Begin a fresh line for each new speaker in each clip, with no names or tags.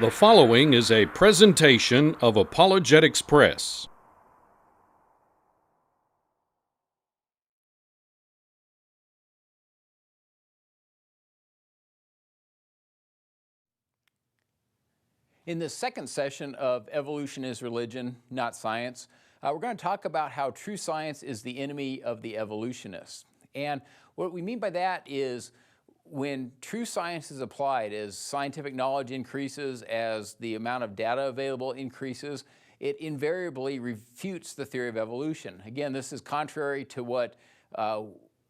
The following is a presentation of Apologetics Press.
In the second session of Evolution is Religion, Not Science, we're going to talk about how true science is the enemy of the evolutionists. And what we mean by that is when true science is applied, as scientific knowledge increases, as the amount of data available increases, it invariably refutes the theory of evolution. Again, this is contrary to what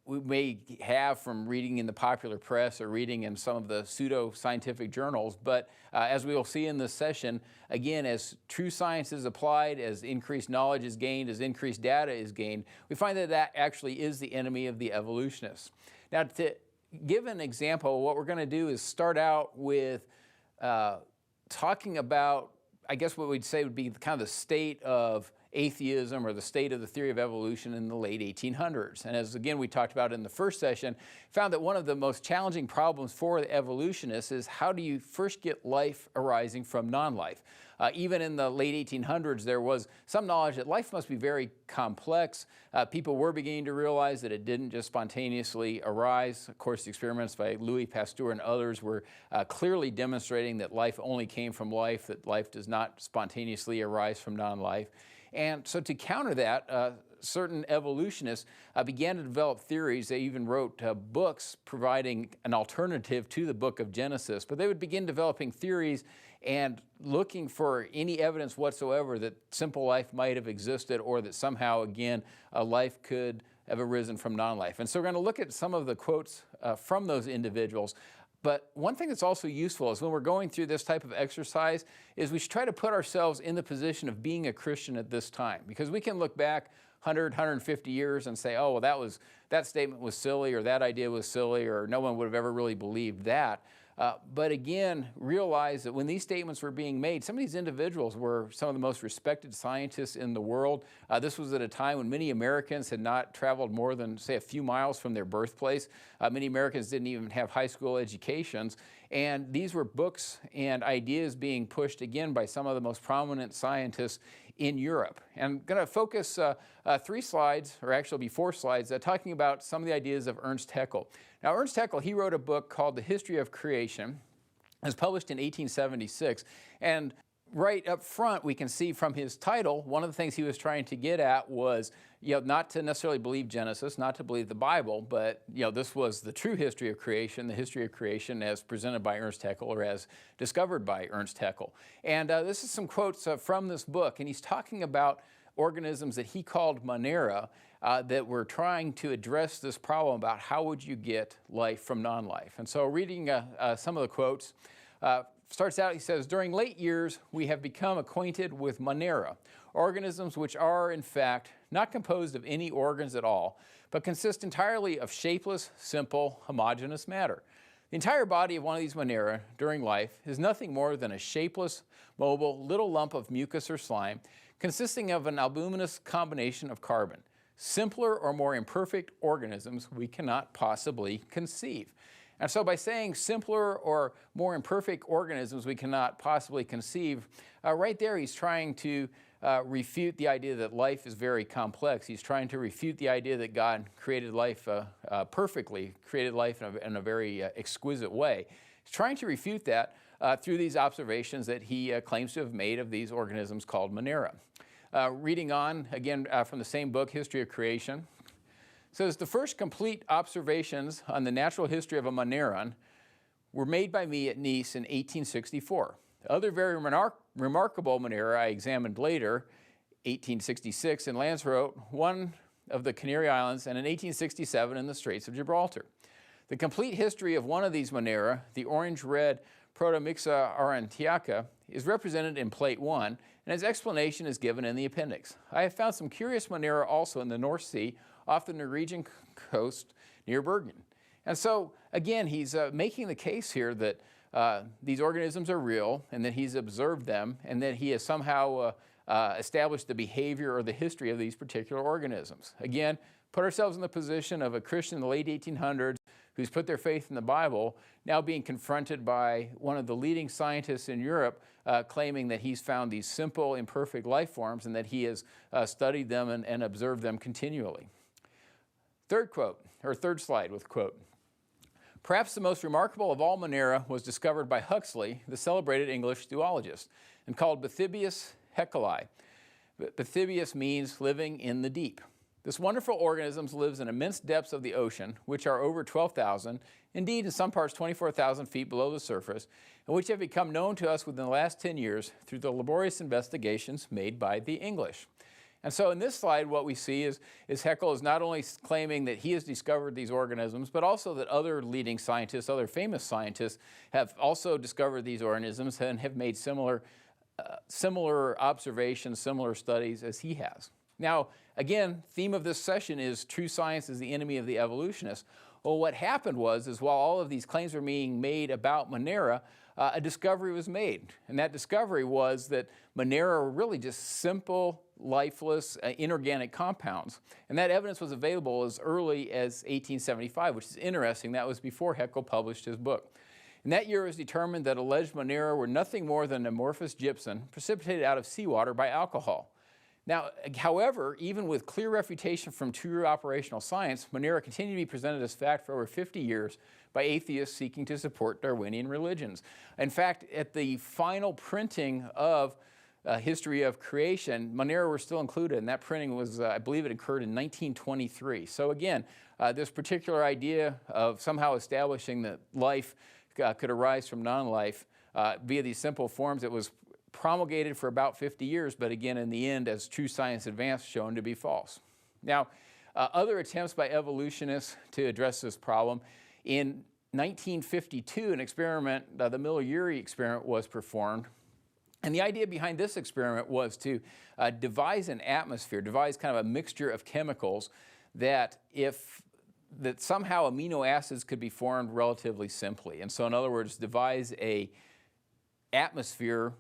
we may have from reading in the popular press or reading in some of the pseudo-scientific journals. But as we will see in this session, again, as true science is applied, as increased knowledge is gained, as increased data is gained, we find that that actually is the enemy of the evolutionists. Now, to give an example, what we're going to do is start out with talking about, I guess what we'd say would be kind of the state of atheism or the state of the theory of evolution in the late 1800s. And as again we talked about in the first session, found that one of the most challenging problems for the evolutionists is how do you first get life arising from non-life? Even in the late 1800s, there was some knowledge that life must be very complex. People were beginning to realize that it didn't just spontaneously arise. Of course, the experiments by Louis Pasteur and others were clearly demonstrating that life only came from life, that life does not spontaneously arise from non-life. And so to counter that, certain evolutionists began to develop theories. They even wrote books providing an alternative to the book of Genesis. But they would begin developing theories and looking for any evidence whatsoever that simple life might have existed or that somehow, again, a life could have arisen from non-life. And so we're going to look at some of the quotes from those individuals. But one thing that's also useful is when we're going through this type of exercise is we should try to put ourselves in the position of being a Christian at this time. Because we can look back 100, 150 years and say, oh, well, that statement was silly, or that idea was silly, or no one would have ever really believed that. But again, realize that when these statements were being made, some of these individuals were some of the most respected scientists in the world. This was at a time when many Americans had not traveled more than, say, a few miles from their birthplace. Many Americans didn't even have high school educations. And these were books and ideas being pushed, again, by some of the most prominent scientists in Europe. And I'm going to focus 3 slides, or actually be 4 slides, talking about some of the ideas of Ernst Haeckel. Now, Ernst Haeckel, he wrote a book called The History of Creation. It was published in 1876. And right up front, we can see from his title, one of the things he was trying to get at was, not to necessarily believe Genesis, not to believe the Bible, but, this was the true history of creation, the history of creation as presented by Ernst Haeckel or as discovered by Ernst Haeckel. And this is some quotes from this book, and he's talking about organisms that he called Monera that were trying to address this problem about how would you get life from non-life. And so reading some of the quotes, starts out, he says, during late years, we have become acquainted with Monera, organisms which are, in fact, not composed of any organs at all, but consist entirely of shapeless, simple, homogeneous matter. The entire body of one of these Monera during life is nothing more than a shapeless, mobile, little lump of mucus or slime consisting of an albuminous combination of carbon. Simpler or more imperfect organisms we cannot possibly conceive. And so by saying simpler or more imperfect organisms we cannot possibly conceive, right there he's trying to refute the idea that life is very complex. He's trying to refute the idea that God created life perfectly, created life in a very exquisite way. He's trying to refute that through these observations that he claims to have made of these organisms called Monera. Reading on, again, from the same book, History of Creation, says, the first complete observations on the natural history of a Moneron were made by me at Nice in 1864. Other very remarkable Monera I examined later, 1866 in Lanzarote, one of the Canary Islands, and in 1867 in the Straits of Gibraltar. The complete history of one of these Monera, the orange-red Protomyxa aurantiaca, is represented in Plate 1, and its explanation is given in the appendix. I have found some curious Monera also in the North Sea, off the Norwegian coast near Bergen. And so, again, he's making the case here that these organisms are real, and that he's observed them, and that he has somehow established the behavior or the history of these particular organisms. Again, put ourselves in the position of a Christian in the late 1800s who's put their faith in the Bible, now being confronted by one of the leading scientists in Europe claiming that he's found these simple, imperfect life forms and that he has studied them and observed them continually. Third slide with quote. Perhaps the most remarkable of all Monera was discovered by Huxley, the celebrated English zoologist, and called Bathybius haeckelii. Bathybius means living in the deep. This wonderful organism lives in immense depths of the ocean, which are over 12,000, indeed in some parts 24,000 feet below the surface, and which have become known to us within the last 10 years through the laborious investigations made by the English. And so in this slide, what we see is Haeckel is not only claiming that he has discovered these organisms, but also that other leading scientists, other famous scientists, have also discovered these organisms and have made similar observations, similar studies as he has. Now, again, theme of this session is true science is the enemy of the evolutionists. Well, what happened was, while all of these claims were being made about Monera, a discovery was made. And that discovery was that Monera were really just simple, lifeless, inorganic compounds. And that evidence was available as early as 1875, which is interesting. That was before Haeckel published his book. In that year, it was determined that alleged Monera were nothing more than amorphous gypsum precipitated out of seawater by alcohol. Now, however, even with clear refutation from true operational science, Monera continued to be presented as fact for over 50 years by atheists seeking to support Darwinian religions. In fact, at the final printing of History of Creation, Monera were still included, and that printing was, I believe it occurred in 1923. So again, this particular idea of somehow establishing that life could arise from non-life via these simple forms, it was promulgated for about 50 years, but again, in the end, as true science advanced, shown to be false. Now, other attempts by evolutionists to address this problem. In 1952, an experiment, the Miller-Urey experiment, was performed. And the idea behind this experiment was to devise an atmosphere, devise kind of a mixture of chemicals that somehow amino acids could be formed relatively simply. And so, in other words, devise a atmosphere,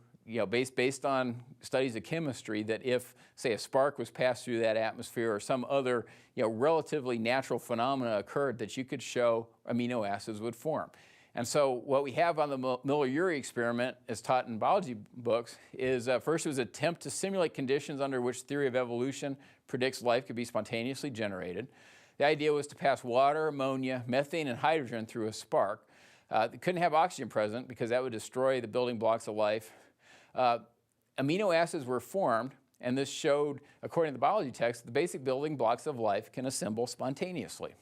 based on studies of chemistry, that if, say, a spark was passed through that atmosphere or some other, relatively natural phenomena occurred, that you could show amino acids would form. And so what we have on the Miller-Urey experiment, as taught in biology books, is first it was an attempt to simulate conditions under which theory of evolution predicts life could be spontaneously generated. The idea was to pass water, ammonia, methane, and hydrogen through a spark. They couldn't have oxygen present because that would destroy the building blocks of life. Amino acids were formed, and this showed, according to the biology text, the basic building blocks of life can assemble spontaneously.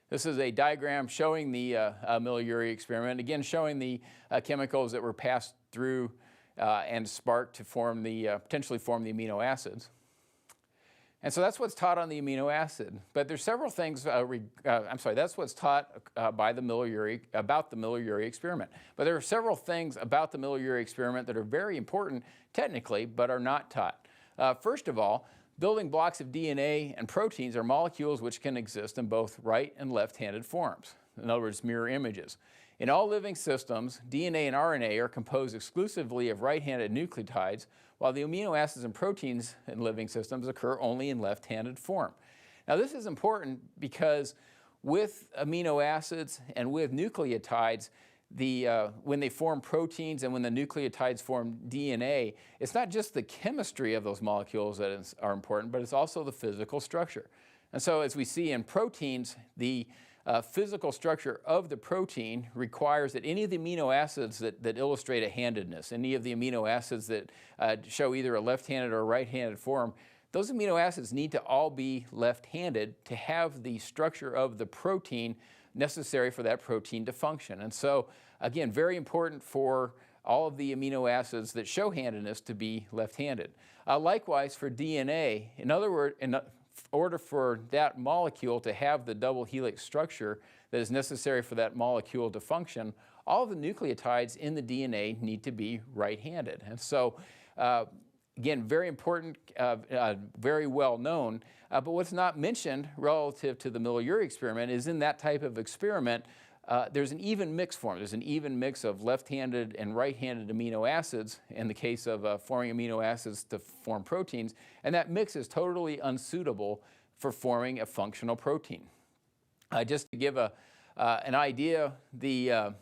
This is a diagram showing the Miller-Urey experiment, again showing the chemicals that were passed through and sparked to form potentially form the amino acids. And so that's what's taught on the amino acid. But there's several things, that's what's taught by the Miller-Urey, about the Miller-Urey experiment. But there are several things about the Miller-Urey experiment that are very important technically, but are not taught. First of all, building blocks of DNA and proteins are molecules which can exist in both right and left-handed forms. In other words, mirror images. In all living systems, DNA and RNA are composed exclusively of right-handed nucleotides, while the amino acids and proteins in living systems occur only in left-handed form. Now, this is important because with amino acids and with nucleotides, when they form proteins and when the nucleotides form DNA, it's not just the chemistry of those molecules that are important, but it's also the physical structure. And so as we see in proteins, the physical structure of the protein requires that any of the amino acids that illustrate a handedness, any of the amino acids that show either a left-handed or a right-handed form, those amino acids need to all be left-handed to have the structure of the protein necessary for that protein to function. And so, again, very important for all of the amino acids that show handedness to be left-handed. Likewise, for DNA, in other words, in order for that molecule to have the double helix structure that is necessary for that molecule to function, all of the nucleotides in the DNA need to be right-handed. And so, again, very important, very well known, but what's not mentioned relative to the Miller-Urey experiment is in that type of experiment, there's an even mix form. There's an even mix of left-handed and right-handed amino acids in the case of forming amino acids to form proteins, and that mix is totally unsuitable for forming a functional protein. Just to give an idea, the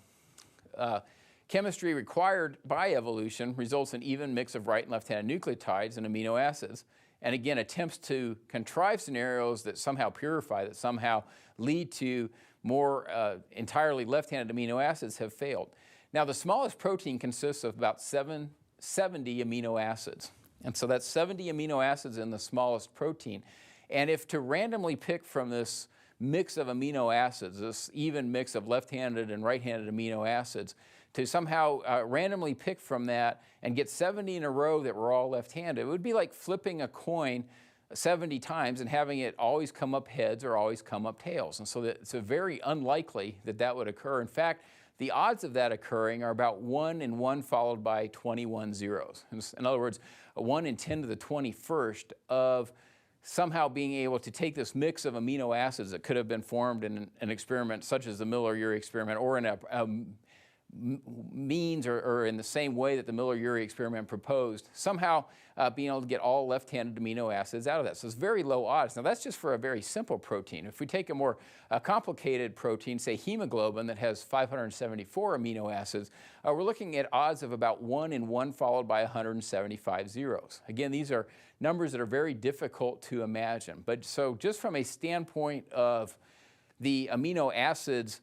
chemistry required by evolution results in even mix of right and left-handed nucleotides and amino acids. And again, attempts to contrive scenarios that somehow purify, that somehow lead to more entirely left-handed amino acids have failed. Now, the smallest protein consists of about 70 amino acids. And so that's 70 amino acids in the smallest protein. And if to randomly pick from this mix of amino acids, this even mix of left-handed and right-handed amino acids, to somehow randomly pick from that and get 70 in a row that were all left-handed, it would be like flipping a coin 70 times and having it always come up heads or always come up tails. And so it's very unlikely that that would occur. In fact, the odds of that occurring are about 1 in 1 followed by 21 zeros. In other words, 1 in 10 to the 21st of somehow being able to take this mix of amino acids that could have been formed in an experiment such as the Miller-Urey experiment, or in a means or in the same way that the Miller-Urey experiment proposed, somehow being able to get all left-handed amino acids out of that. So it's very low odds. Now that's just for a very simple protein. If we take a more complicated protein, say hemoglobin, that has 574 amino acids, we're looking at odds of about 1 in 1 followed by 175 zeros. Again, these are numbers that are very difficult to imagine. But so just from a standpoint of the amino acids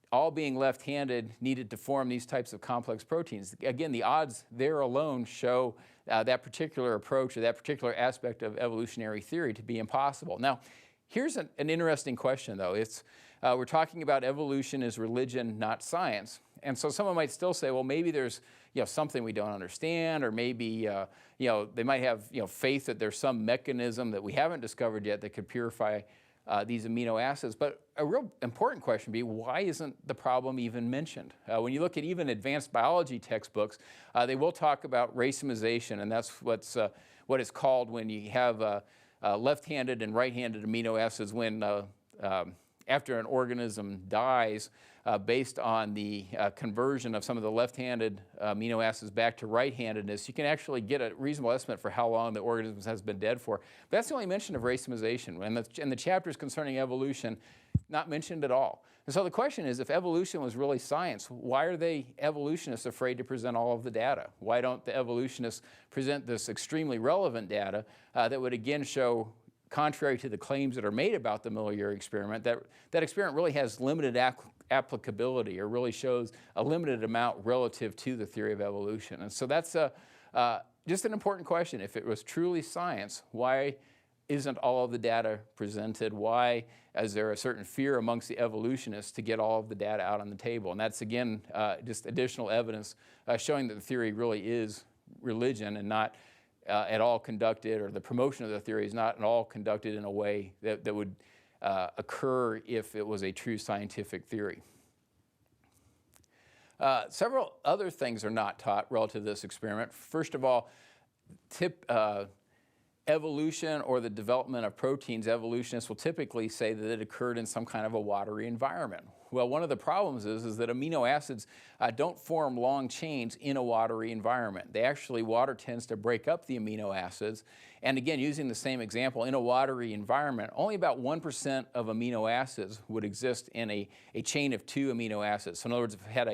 all being left-handed needed to form these types of complex proteins, again, the odds there alone show that particular approach or that particular aspect of evolutionary theory to be impossible. Now, here's an interesting question, though. We're talking about evolution as religion, not science. And so someone might still say, well, maybe there's something we don't understand, or maybe they might have faith that there's some mechanism that we haven't discovered yet that could purify these amino acids. But a real important question would be, why isn't the problem even mentioned? When you look at even advanced biology textbooks, they will talk about racemization, and that's what it's called when you have left-handed and right-handed amino acids when after an organism dies, based on the conversion of some of the left-handed amino acids back to right-handedness, you can actually get a reasonable estimate for how long the organism has been dead for. But that's the only mention of racemization. And the chapters concerning evolution, not mentioned at all. And so the question is, if evolution was really science, why are they evolutionists afraid to present all of the data? Why don't the evolutionists present this extremely relevant data that would again show, contrary to the claims that are made about the Miller-Urey experiment, that experiment really has limited applicability, or really shows a limited amount relative to the theory of evolution. And so that's just an important question. If it was truly science, why isn't all of the data presented? Why is there a certain fear amongst the evolutionists to get all of the data out on the table? And that's, again, just additional evidence showing that the theory really is religion and not at all conducted, or the promotion of the theory is not at all conducted in a way that would occur if it was a true scientific theory. Several other things are not taught relative to this experiment. First of all, evolution or the development of proteins, evolutionists will typically say that it occurred in some kind of a watery environment. Well, one of the problems is that amino acids don't form long chains in a watery environment. Water tends to break up the amino acids. And again, using the same example, in a watery environment, only about 1% of amino acids would exist in a chain of 2 amino acids. So in other words, if it had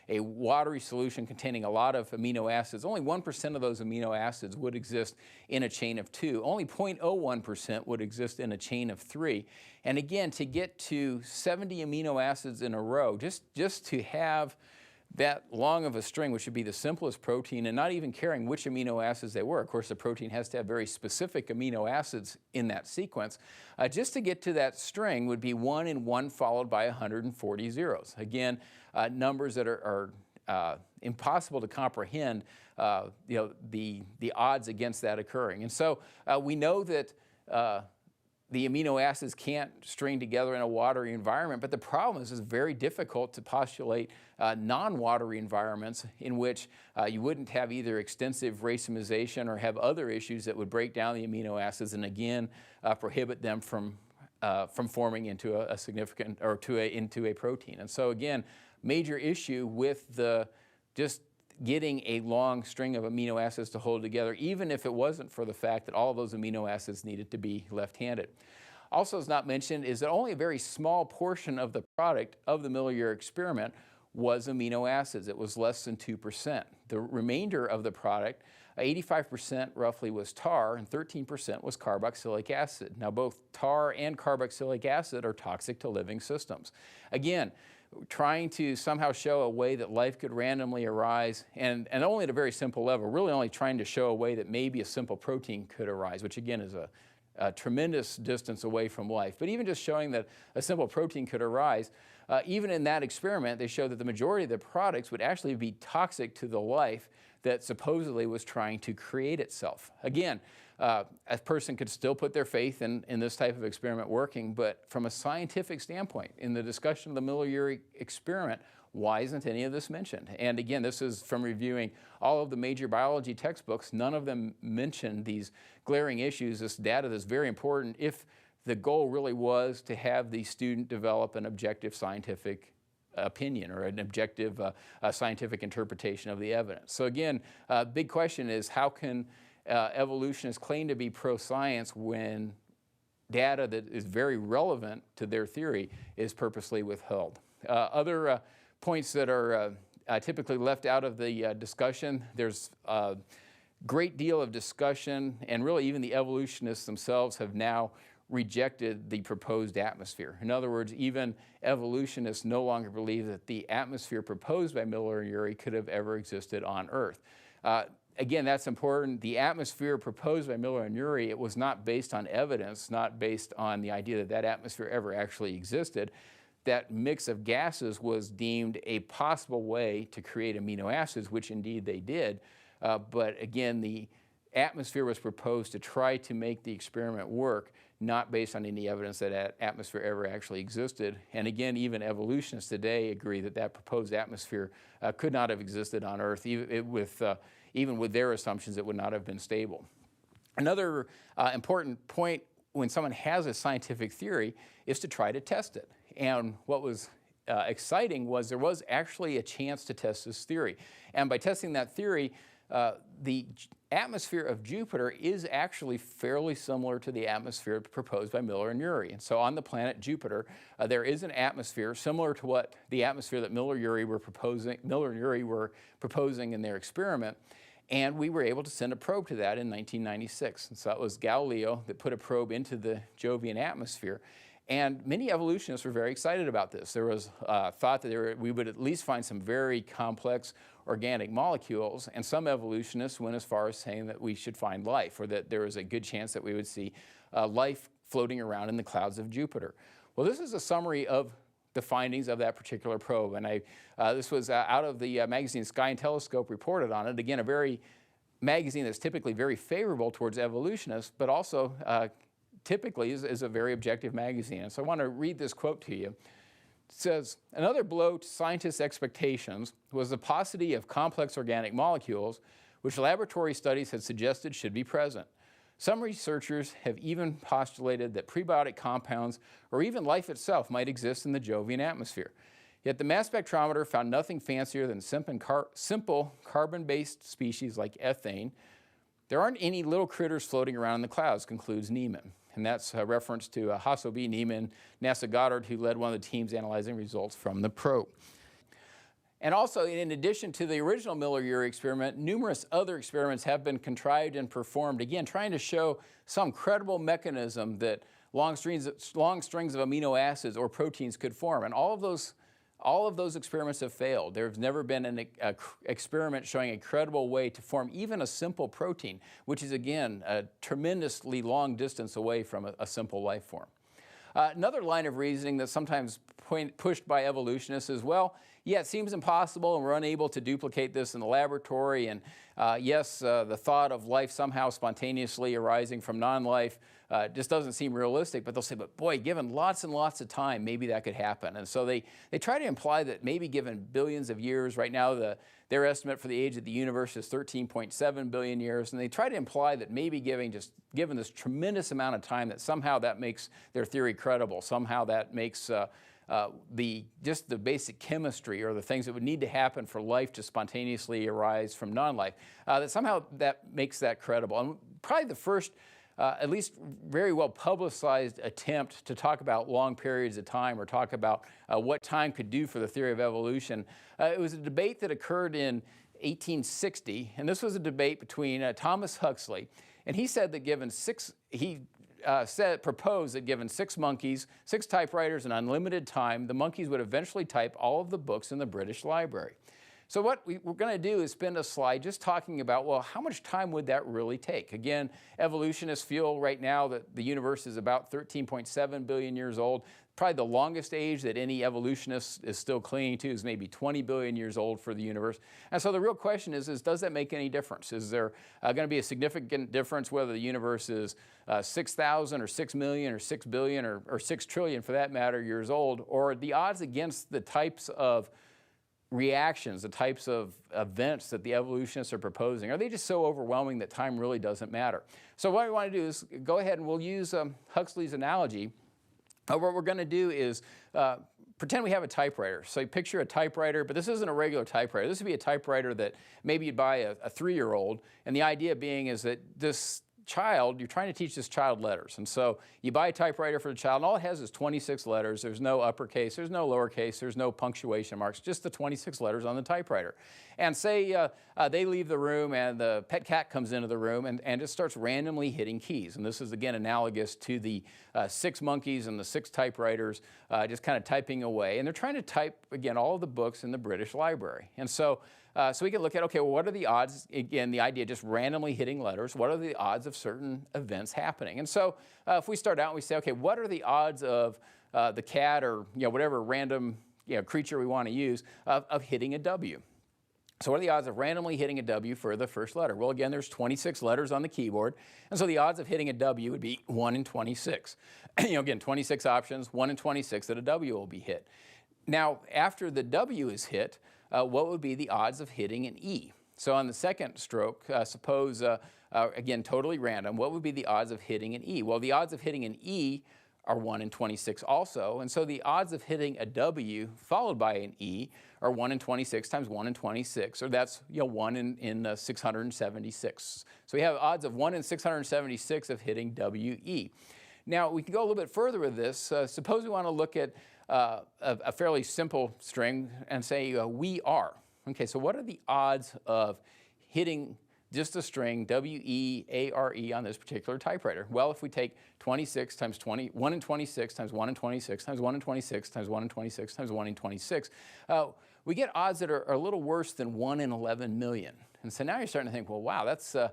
a watery solution containing a lot of amino acids, only 1% of those amino acids would exist in a chain of 2. Only 0.01% would exist in a chain of 3. And again, to get to 70 amino acids in a row, just to have that long of a string, which would be the simplest protein, and not even caring which amino acids they were. Of course, the protein has to have very specific amino acids in that sequence. Just to get to that string would be 1 in 1 followed by 140 zeros. Again, numbers that are impossible to comprehend, the odds against that occurring. And so we know that the amino acids can't string together in a watery environment, but the problem is it's very difficult to postulate non-watery environments in which you wouldn't have either extensive racemization or have other issues that would break down the amino acids and again prohibit them from forming into a significant or into a protein. And so again, major issue with just getting a long string of amino acids to hold together, even if it wasn't for the fact that all of those amino acids needed to be left-handed. Also is not mentioned is that only a very small portion of the product of the Miller-Urey experiment was amino acids. It was less than 2%. The remainder of the product, 85% roughly, was tar and 13% was carboxylic acid. Now both tar and carboxylic acid are toxic to living systems. Again, trying to somehow show a way that life could randomly arise, and only at a very simple level, really only trying to show a way that maybe a simple protein could arise, which again is a tremendous distance away from life. But even just showing that a simple protein could arise, even in that experiment, they showed that the majority of the products would actually be toxic to the life that supposedly was trying to create itself. Again, a person could still put their faith in this type of experiment working, but from a scientific standpoint, in the discussion of the Miller-Urey experiment, why isn't any of this mentioned? And again, this is from reviewing all of the major biology textbooks. None of them mention these glaring issues, this data that's very important if the goal really was to have the student develop an objective scientific opinion or an objective scientific interpretation of the evidence. So again, big question is how can evolutionists claim to be pro-science when data that is very relevant to their theory is purposely withheld? Other points that are typically left out of the discussion, there's a great deal of discussion, and really even the evolutionists themselves have now rejected the proposed atmosphere. In other words, even evolutionists no longer believe that the atmosphere proposed by Miller and Urey could have ever existed on Earth. Again, that's important. The atmosphere proposed by Miller and Urey, it was not based on evidence, not based on the idea that that atmosphere ever actually existed. That mix of gases was deemed a possible way to create amino acids, which indeed they did. But again, the atmosphere was proposed to try to make the experiment work, not based on any evidence that that atmosphere ever actually existed. And again, even evolutionists today agree that that proposed atmosphere could not have existed on Earth. Even with their assumptions, it would not have been stable. Another important point when someone has a scientific theory is to try to test it. And what was exciting was there was actually a chance to test this theory. And by testing that theory, the atmosphere of Jupiter is actually fairly similar to the atmosphere proposed by Miller and Urey. And so on the planet Jupiter, there is an atmosphere similar to what the atmosphere that Miller and Urey were proposing in their experiment. And we were able to send a probe to that in 1996. And so it was Galileo that put a probe into the Jovian atmosphere. And many evolutionists were very excited about this. There was thought that we would at least find some very complex organic molecules, and some evolutionists went as far as saying that we should find life, or that there was a good chance that we would see life floating around in the clouds of Jupiter. Well, this is a summary of the findings of that particular probe, and this was out of the magazine Sky and Telescope reported on it. Again, a very magazine that's typically very favorable towards evolutionists, but also typically is a very objective magazine. And so I want to read this quote to you. It says, "Another blow to scientists' expectations was the paucity of complex organic molecules, which laboratory studies had suggested should be present. Some researchers have even postulated that prebiotic compounds or even life itself might exist in the Jovian atmosphere. Yet the mass spectrometer found nothing fancier than simple carbon-based species like ethane. There aren't any little critters floating around in the clouds," concludes Neiman. And that's a reference to Hasso B. Neiman, NASA Goddard, who led one of the teams analyzing results from the probe. And also, in addition to the original Miller-Urey experiment, numerous other experiments have been contrived and performed, again, trying to show some credible mechanism that long strings of amino acids or proteins could form. And all of those experiments have failed. There's never been an experiment showing a credible way to form even a simple protein, which is, again, a tremendously long distance away from a simple life form. Another line of reasoning that's sometimes pushed by evolutionists is, well, yeah, it seems impossible and we're unable to duplicate this in the laboratory. And yes, the thought of life somehow spontaneously arising from non-life just doesn't seem realistic. But they'll say, but boy, given lots and lots of time, maybe that could happen. And so they try to imply that maybe given billions of years, right now their estimate for the age of the universe is 13.7 billion years. And they try to imply that maybe given this tremendous amount of time, that somehow that makes their theory credible. Somehow that makes just the basic chemistry or the things that would need to happen for life to spontaneously arise from non-life, that somehow that makes that credible. And probably the first at least very well publicized attempt to talk about long periods of time or talk about what time could do for the theory of evolution. It was a debate that occurred in 1860, and this was a debate between Thomas Huxley, and he said that proposed that given 6 monkeys, 6 typewriters, and unlimited time, the monkeys would eventually type all of the books in the British Library. So what we're going to do is spend a slide just talking about, well, how much time would that really take? Again, evolutionists feel right now that the universe is about 13.7 billion years old. Probably the longest age that any evolutionist is still clinging to is maybe 20 billion years old for the universe. And so the real question is does that make any difference? Is there going to be a significant difference whether the universe is 6,000 or 6 million or 6 billion or 6 trillion for that matter years old? Or the odds against the types of reactions, the types of events that the evolutionists are proposing, are they just so overwhelming that time really doesn't matter? So what we want to do is go ahead and we'll use Huxley's analogy. What we're going to do is pretend we have a typewriter. So you picture a typewriter, but this isn't a regular typewriter. This would be a typewriter that maybe you'd buy a 3-year-old, and the idea being is that this child, you're trying to teach this child letters. And so you buy a typewriter for the child, and all it has is 26 letters. There's no uppercase, there's no lowercase, there's no punctuation marks, just the 26 letters on the typewriter. And say they leave the room and the pet cat comes into the room and just starts randomly hitting keys. And this is, again, analogous to the 6 monkeys and the 6 typewriters just kind of typing away. And they're trying to type, again, all of the books in the British Library. And so we can look at, okay, well, what are the odds, again, the idea of just randomly hitting letters, what are the odds of certain events happening? And so if we start out and we say, okay, what are the odds of the cat or whatever random creature we want to use of hitting a W? So what are the odds of randomly hitting a W for the first letter? Well, again, there's 26 letters on the keyboard, and so the odds of hitting a W would be 1 in 26. Again, 26 options, 1 in 26 that a W will be hit. Now, after the W is hit, what would be the odds of hitting an E? So on the second stroke, suppose, again, totally random, what would be the odds of hitting an E? Well, the odds of hitting an E are 1 in 26 also, and so the odds of hitting a W followed by an E are 1 in 26 times 1 in 26, or that's 1 in 676. So we have odds of 1 in 676 of hitting WE. Now, we can go a little bit further with this. Suppose we want to look at a fairly simple string and say we are. Okay, so what are the odds of hitting just a string W-E-A-R-E on this particular typewriter? Well, if we take 26 times 20, 1 in 26 times 1 in 26 times 1 in 26 times 1 in 26 times 1 in 26, we get odds that are a little worse than 1 in 11 million. And so now you're starting to think, well, wow, that's those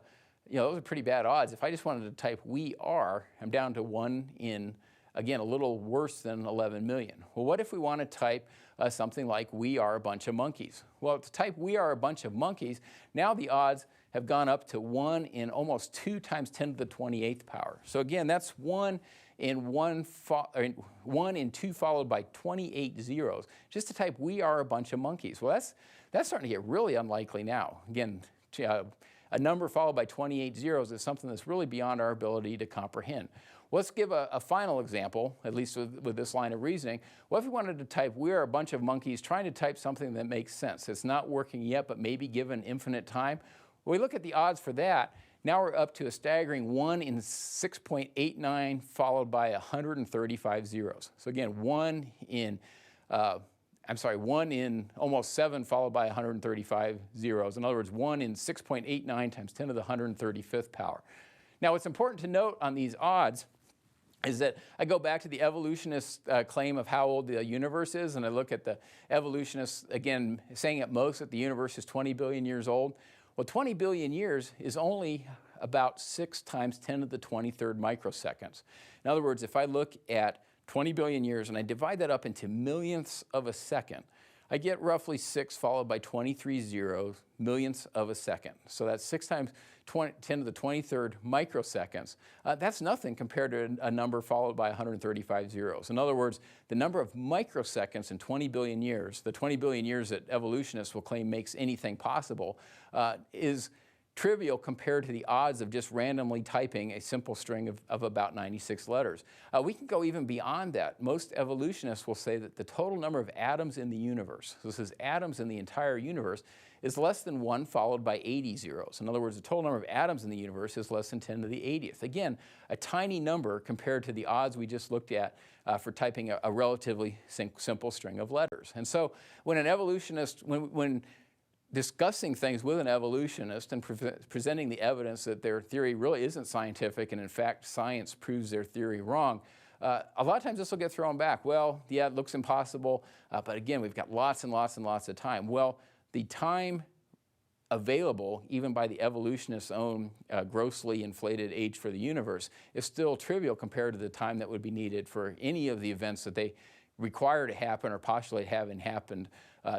are pretty bad odds. If I just wanted to type we are, I'm down to 1 in, again, a little worse than 11 million. Well, what if we want to type something like we are a bunch of monkeys? Well, to type we are a bunch of monkeys, now the odds have gone up to 1 in almost 2 times 10 to the 28th power. So again, that's 1 in 2 followed by 28 zeros, just to type we are a bunch of monkeys. Well, that's starting to get really unlikely now. Again, a number followed by 28 zeros is something that's really beyond our ability to comprehend. Let's give a final example, at least with this line of reasoning. What if we wanted to type, we are a bunch of monkeys trying to type something that makes sense? It's not working yet, but maybe given infinite time. When we look at the odds for that, now we're up to a staggering 1 in 6.89 followed by 135 zeros. So again, 1 in almost 7 followed by 135 zeros. In other words, 1 in 6.89 times 10 to the 135th power. Now, what's important to note on these odds is that I go back to the evolutionist claim of how old the universe is, and I look at the evolutionists, again, saying at most that the universe is 20 billion years old. Well, 20 billion years is only about 6 times 10 to the 23rd microseconds. In other words, if I look at 20 billion years and I divide that up into millionths of a second, I get roughly 6 followed by 23 zeros, millionths of a second. So that's 6 times 10 to the 23rd microseconds. That's nothing compared to a number followed by 135 zeros. In other words, the number of microseconds in 20 billion years, the 20 billion years that evolutionists will claim makes anything possible, is trivial compared to the odds of just randomly typing a simple string of about 96 letters. We can go even beyond that. Most evolutionists will say that the total number of atoms in the universe, so this is atoms in the entire universe, is less than 1 followed by 80 zeros. In other words, the total number of atoms in the universe is less than 10 to the 80th. Again, a tiny number compared to the odds we just looked at for typing a relatively simple string of letters. And so when an evolutionist, when discussing things with an evolutionist and presenting the evidence that their theory really isn't scientific and in fact science proves their theory wrong, a lot of times this will get thrown back. Well, yeah, it looks impossible, but again, we've got lots and lots and lots of time. Well, the time available, even by the evolutionists' own grossly inflated age for the universe, is still trivial compared to the time that would be needed for any of the events that they require to happen or postulate having happened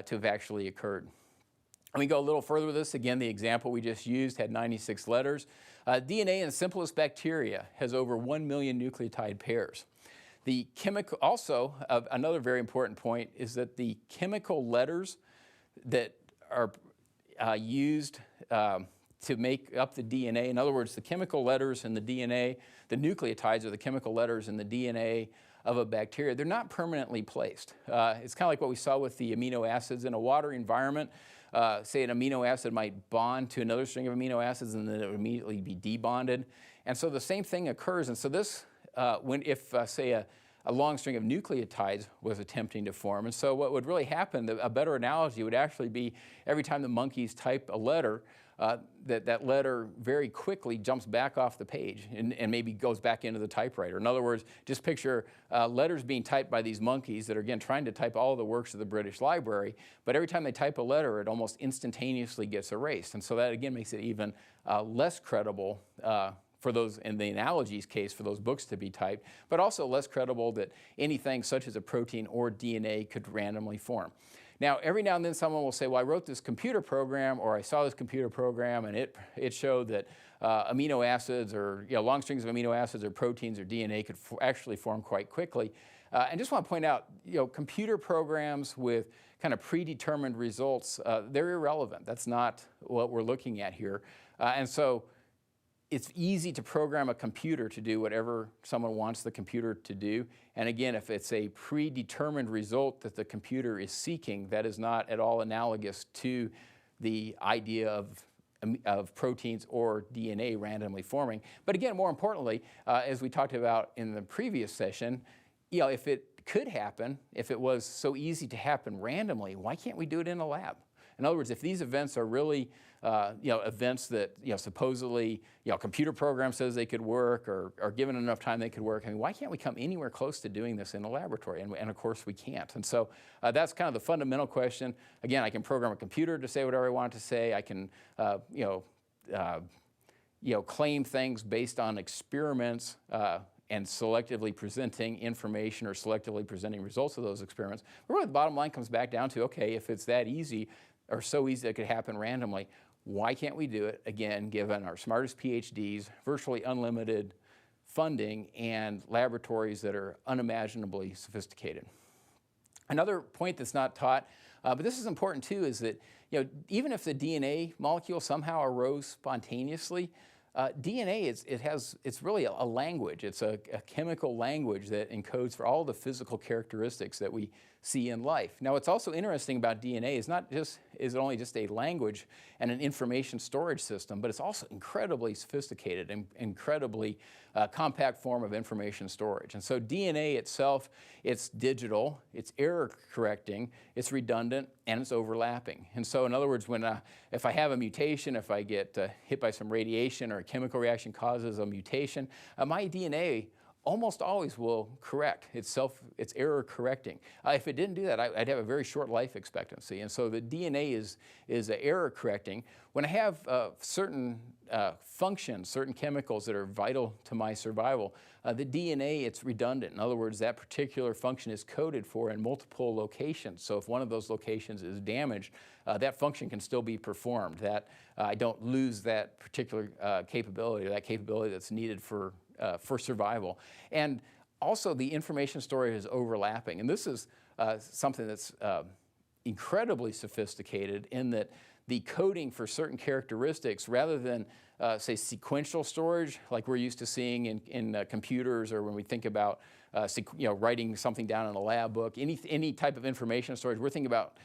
to have actually occurred. And we go a little further with this. Again, the example we just used had 96 letters. DNA in the simplest bacteria has over 1 million nucleotide pairs. The chemical, also, another very important point is that the chemical letters that are used to make up the DNA, in other words, the chemical letters in the DNA, the nucleotides are the chemical letters in the DNA of a bacteria, they're not permanently placed. It's kind of like what we saw with the amino acids in a water environment. Say an amino acid might bond to another string of amino acids and then it would immediately be debonded. And so the same thing occurs. And so this, if say a long string of nucleotides was attempting to form. And so what would really happen, a better analogy would actually be every time the monkeys type a letter, that letter very quickly jumps back off the page and maybe goes back into the typewriter. In other words, just picture letters being typed by these monkeys that are, again, trying to type all the works of the British Library, but every time they type a letter, it almost instantaneously gets erased. And so that, again, makes it even less credible for those, in the analogy's case, for those books to be typed, but also less credible that anything such as a protein or DNA could randomly form. Now, every now and then someone will say, well, I wrote this computer program, or I saw this computer program, and it showed that amino acids or long strings of amino acids or proteins or DNA could actually form quite quickly. And just want to point out, computer programs with kind of predetermined results, they're irrelevant. That's not what we're looking at here. And so it's easy to program a computer to do whatever someone wants the computer to do. And again, if it's a predetermined result that the computer is seeking, that is not at all analogous to the idea of proteins or DNA randomly forming. But again, more importantly, as we talked about in the previous session, if it could happen, if it was so easy to happen randomly, why can't we do it in a lab? In other words, if these events are really events that supposedly a computer program says they could work, or given enough time they could work, I mean, why can't we come anywhere close to doing this in a laboratory? And of course we can't. And so that's kind of the fundamental question. Again, I can program a computer to say whatever I want it to say. I can claim things based on experiments and selectively presenting information or selectively presenting results of those experiments. But really the bottom line comes back down to, okay, if it's that easy or so easy that it could happen randomly, why can't we do it, again, given our smartest PhDs, virtually unlimited funding, and laboratories that are unimaginably sophisticated? Another point that's not taught, but this is important too, is that even if the DNA molecule somehow arose spontaneously, DNA, it's really a language. It's a chemical language that encodes for all the physical characteristics that we see in life. Now, what's also interesting about DNA is it only just a language and an information storage system, but it's also incredibly sophisticated and incredibly compact form of information storage. And so DNA itself, it's digital, it's error correcting, it's redundant, and it's overlapping. And so in other words, if I have a mutation, if I get hit by some radiation or a chemical reaction causes a mutation, my DNA almost always will correct itself. It's error correcting. If it didn't do that, I'd have a very short life expectancy. And so the DNA is error correcting. When I have certain functions, certain chemicals that are vital to my survival, the DNA, it's redundant. In other words, that particular function is coded for in multiple locations. So if one of those locations is damaged, that function can still be performed. That I don't lose that particular capability, or that capability that's needed for survival. And also the information storage is overlapping. And this is something that's incredibly sophisticated in that the coding for certain characteristics rather than say sequential storage like we're used to seeing in computers, or when we think about writing something down in a lab book, any type of information storage. We're thinking about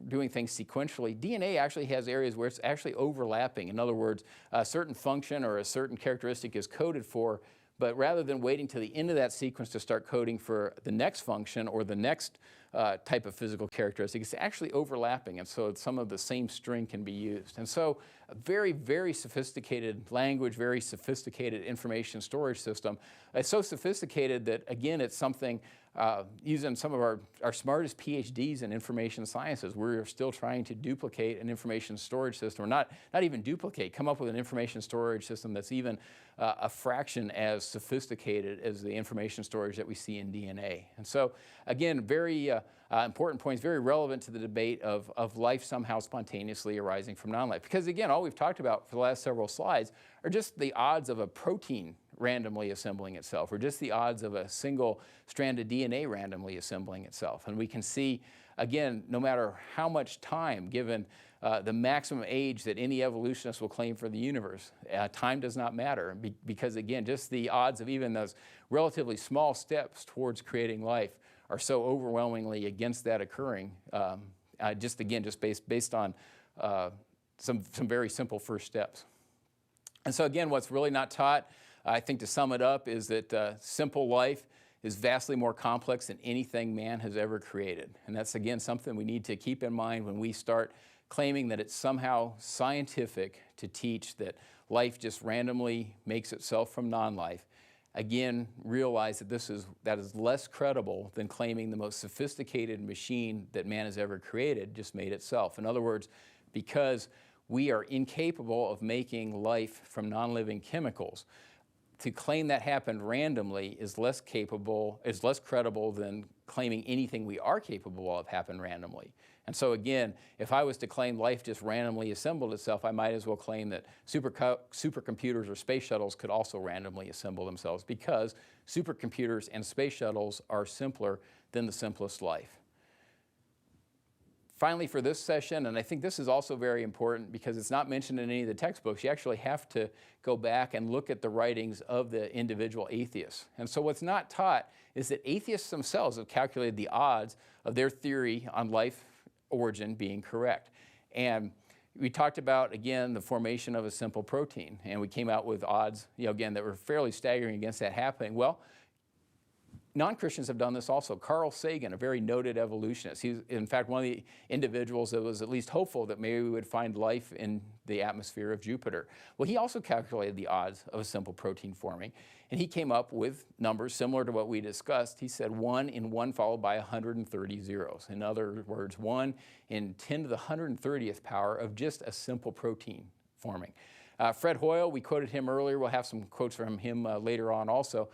doing things sequentially. DNA actually has areas where it's actually overlapping. In other words, a certain function or a certain characteristic is coded for, but rather than waiting to the end of that sequence to start coding for the next function or the next type of physical characteristic, it's actually overlapping, and so some of the same string can be used. And so a very, very sophisticated language, very sophisticated information storage system. It's so sophisticated that, again, it's something using some of our smartest PhDs in information sciences. We're still trying to duplicate an information storage system, or not even duplicate, come up with an information storage system that's even a fraction as sophisticated as the information storage that we see in DNA. And so, again, very important points, very relevant to the debate of life somehow spontaneously arising from non-life. Because, again, all we've talked about for the last several slides are just the odds of a protein randomly assembling itself, or just the odds of a single strand of DNA randomly assembling itself. And we can see, again, no matter how much time, given the maximum age that any evolutionist will claim for the universe, time does not matter, because, again, just the odds of even those relatively small steps towards creating life are so overwhelmingly against that occurring, just based on some very simple first steps. And so, again, what's really not taught, I think, to sum it up, is that simple life is vastly more complex than anything man has ever created. And that's, again, something we need to keep in mind when we start claiming that it's somehow scientific to teach that life just randomly makes itself from non-life. Again, realize that that is less credible than claiming the most sophisticated machine that man has ever created just made itself. In other words, because we are incapable of making life from non-living chemicals, to claim that happened randomly is less credible than claiming anything we are capable of happened randomly. And so, again, if I was to claim life just randomly assembled itself, I might as well claim that supercomputers or space shuttles could also randomly assemble themselves, because supercomputers and space shuttles are simpler than the simplest life. Finally, for this session, and I think this is also very important because it's not mentioned in any of the textbooks, you actually have to go back and look at the writings of the individual atheists. And so what's not taught is that atheists themselves have calculated the odds of their theory on life origin being correct. And we talked about, again, the formation of a simple protein, and we came out with odds, again, that were fairly staggering against that happening. Well, non-Christians have done this also. Carl Sagan, a very noted evolutionist, he's in fact one of the individuals that was at least hopeful that maybe we would find life in the atmosphere of Jupiter. Well, he also calculated the odds of a simple protein forming, and he came up with numbers similar to what we discussed. He said 1 in 1 followed by 130 zeros. In other words, 1 in 10 to the 130th power of just a simple protein forming. Fred Hoyle, we quoted him earlier. We'll have some quotes from him later on also.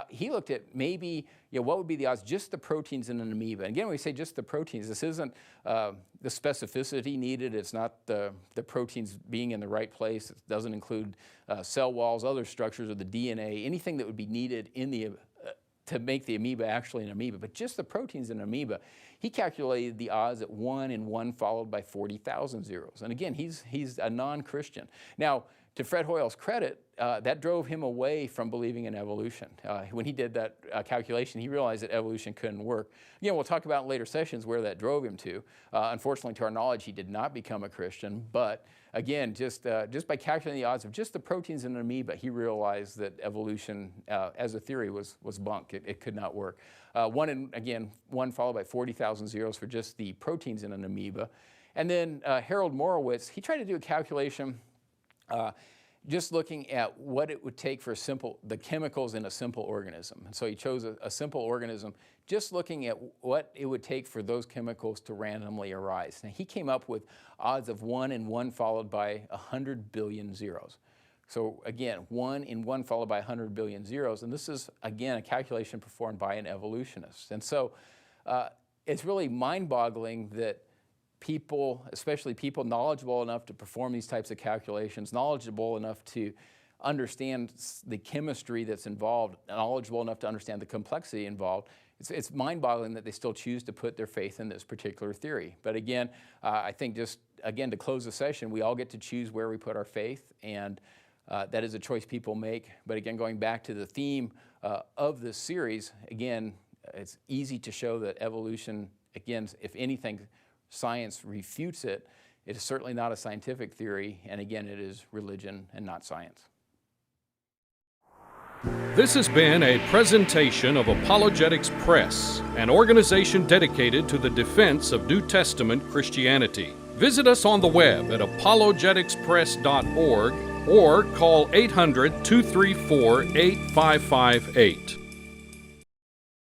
He looked at maybe, what would be the odds, just the proteins in an amoeba. And again, when we say just the proteins, this isn't the specificity needed. It's not the proteins being in the right place. It doesn't include cell walls, other structures of the DNA, anything that would be needed in the to make the amoeba actually an amoeba, but just the proteins in an amoeba. He calculated the odds at 1 in 1 followed by 40,000 zeros. And again, he's a non-Christian. Now, to Fred Hoyle's credit, that drove him away from believing in evolution. When he did that calculation, he realized that evolution couldn't work. Again, we'll talk about in later sessions where that drove him to. Unfortunately, to our knowledge, he did not become a Christian, but again, just by calculating the odds of just the proteins in an amoeba, he realized that evolution as a theory was bunk. It could not work. 1 followed by 40,000 zeros for just the proteins in an amoeba. And then Harold Morowitz, he tried to do a calculation just looking at what it would take for the chemicals in a simple organism. And so he chose a simple organism, just looking at what it would take for those chemicals to randomly arise. And he came up with odds of 1 in 1 followed by 100 billion zeros. So again, 1 in 1 followed by 100 billion zeros. And this is, again, a calculation performed by an evolutionist. And so it's really mind-boggling that people, especially people knowledgeable enough to perform these types of calculations, knowledgeable enough to understand the chemistry that's involved, knowledgeable enough to understand the complexity involved, it's mind-boggling that they still choose to put their faith in this particular theory. But again, I think just, again, to close the session, we all get to choose where we put our faith, and that is a choice people make. But again, going back to the theme of this series, again, it's easy to show that evolution, again, if anything, science refutes it. It is certainly not a scientific theory, and again, it is religion and not science.
This has been a presentation of Apologetics Press, an organization dedicated to the defense of New Testament Christianity. Visit us on the web at apologeticspress.org or call 800-234-8558.